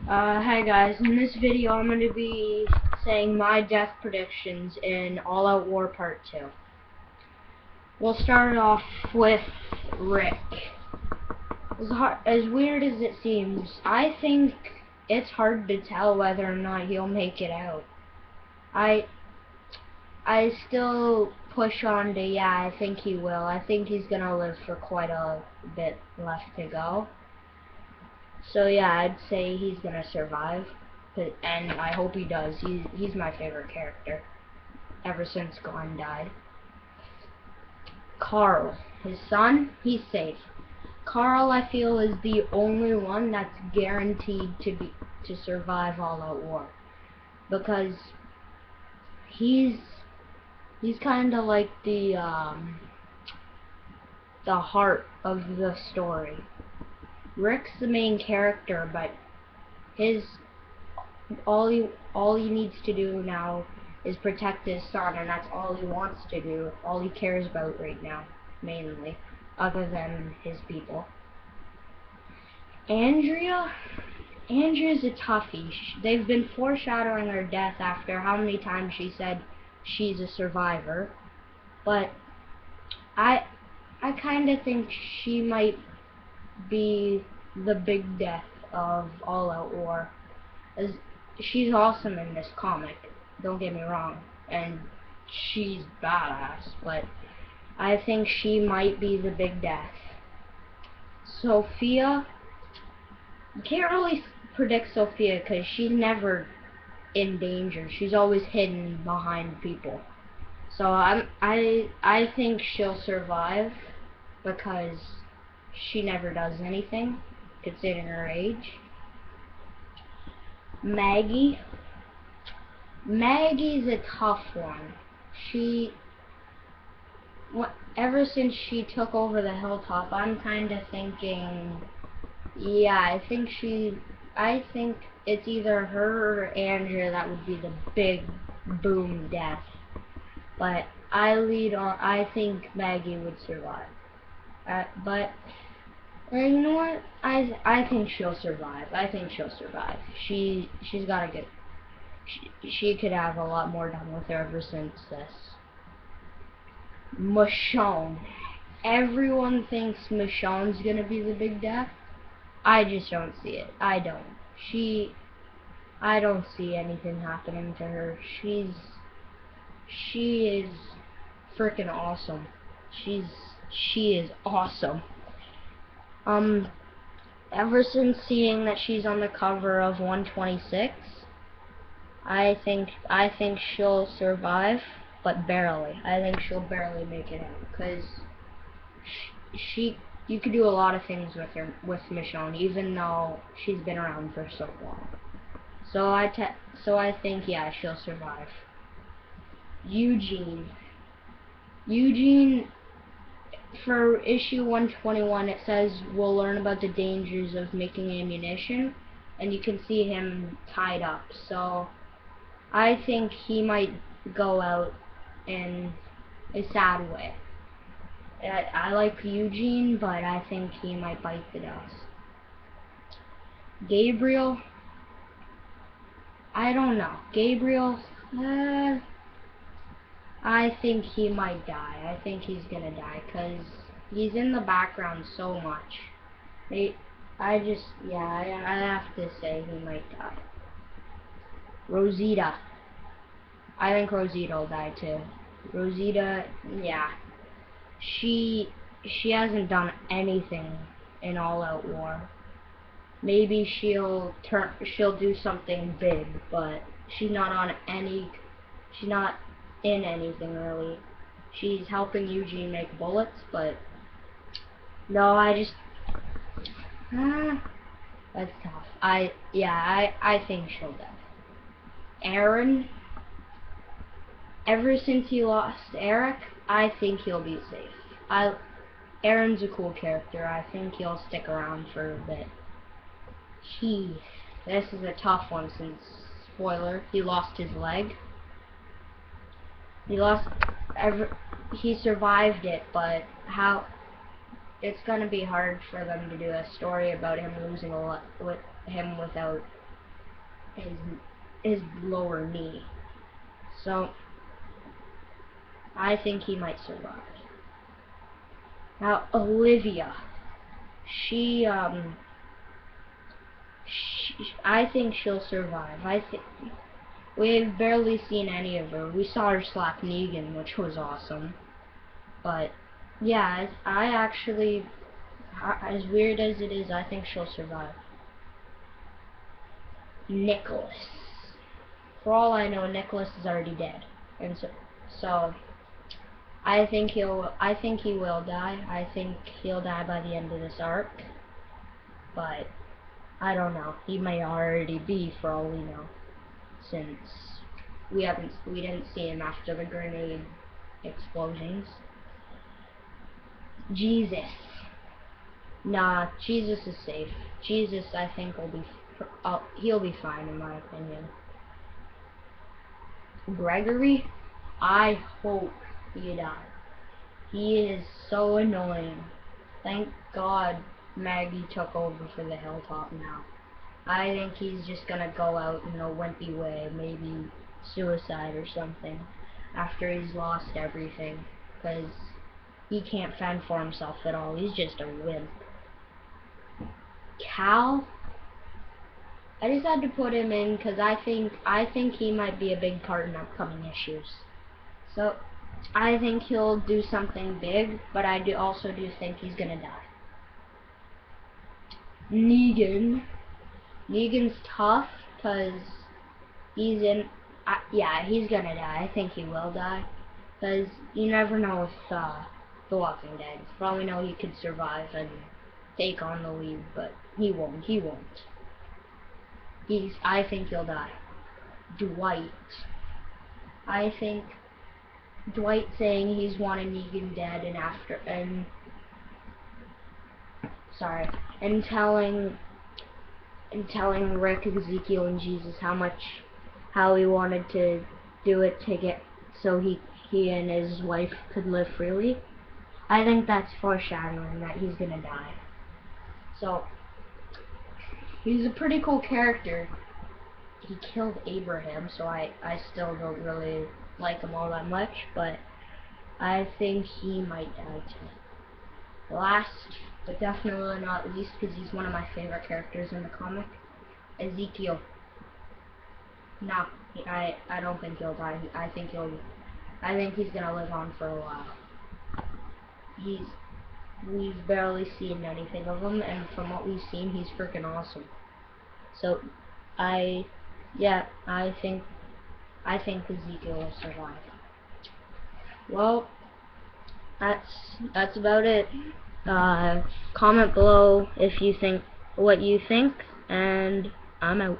Hi guys, in this video I'm going to be saying my death predictions in All Out War Part 2. We'll start off with Rick. As weird as it seems, I think it's hard to tell whether or not he'll make it out. I still push on to, yeah, I think he will. I think he's going to live for quite a bit left to go. So yeah, I'd say he's gonna survive, and I hope he does. He's my favorite character ever since Glenn died. Carl, his son, he's safe. Carl, I feel, is the only one that's guaranteed to survive All Out War, because he's kind of like the heart of the story. Rick's the main character, but all he needs to do now is protect his son, and that's all he wants to do, all he cares about right now, mainly, other than his people. Andrea's a toughie. They've been foreshadowing her death after how many times she said she's a survivor, but I kind of think she might be the big death of All Out War. As she's awesome in this comic, don't get me wrong, and she's badass, but I think she might be the big death. Sophia, you can't really predict Sophia because she's never in danger. She's always hidden behind people. So I think she'll survive because she never does anything, considering her age. Maggie's a tough one. Ever since she took over the hilltop, I'm kind of thinking, yeah, I think it's either her or Andrea that would be the big boom death. But I think Maggie would survive. But you know what? I think she'll survive. I think she'll survive. She's got a good. She could have a lot more done with her ever since this. Michonne. Everyone thinks Michonne's gonna be the big death. I just don't see it. I don't. I don't see anything happening to her. She is freaking awesome. She is awesome. Ever since seeing that she's on the cover of 126, I think she'll survive, but barely. I think she'll barely make it out, because you could do a lot of things with Michonne, even though she's been around for so long. So I think, yeah, she'll survive. Eugene, for issue 121, it says we'll learn about the dangers of making ammunition, and you can see him tied up. So I think he might go out in a sad way. I like Eugene, but I think he might bite the dust. Gabriel, I don't know. Gabriel, I think he might die. I think he's gonna die, because he's in the background so much. I have to say he might die. Rosita. I think Rosita will die too. Rosita, yeah. She hasn't done anything in All Out War. Maybe she'll do something big, but she's not in anything really. She's helping Eugene make bullets, but no, that's tough. I think she'll die. Aaron, ever since he lost Eric, I think he'll be safe. Aaron's a cool character. I think he'll stick around for a bit. This is a tough one since, spoiler, he lost his leg. He survived it, but it's gonna be hard for them to do a story about him losing with him without his lower knee. So I think he might survive. Now Olivia, she I think she'll survive. We've barely seen any of her. We saw her slap Negan, which was awesome. But yeah, I actually, as weird as it is, I think she'll survive. Nicholas. For all I know, Nicholas is already dead, and so I think he will die. I think he'll die by the end of this arc. But I don't know. He may already be, for all we know, since we didn't see him after the grenade explosions. Jesus. Nah, Jesus is safe. Jesus, I think, he'll be fine in my opinion. Gregory, I hope he dies. He is so annoying. Thank God Maggie took over for the Hilltop now. I think he's just gonna go out in a wimpy way, maybe suicide or something, after he's lost everything, because he can't fend for himself at all. He's just a wimp. Cal, I just had to put him in because I think he might be a big part in upcoming issues. So I think he'll do something big, but I also do think he's gonna die. Negan's tough because he's he's gonna die. I think he will die because you never know with The Walking Dead. For all we know, he could survive and take on the lead, but he won't. I think he'll die. Dwight. I think Dwight saying he's wanted Negan dead and telling Rick, Ezekiel, and Jesus how he wanted to do it to get so he and his wife could live freely. I think that's foreshadowing that he's gonna die. So he's a pretty cool character. He killed Abraham, so I still don't really like him all that much, but I think he might die too. Last, but definitely not least, because he's one of my favorite characters in the comic, Ezekiel. No, I don't think he'll die. I think he's gonna live on for a while. We've barely seen anything of him, and from what we've seen, he's freaking awesome. So, I think Ezekiel will survive. Well, that's about it. Comment below if you think what you think, and I'm out.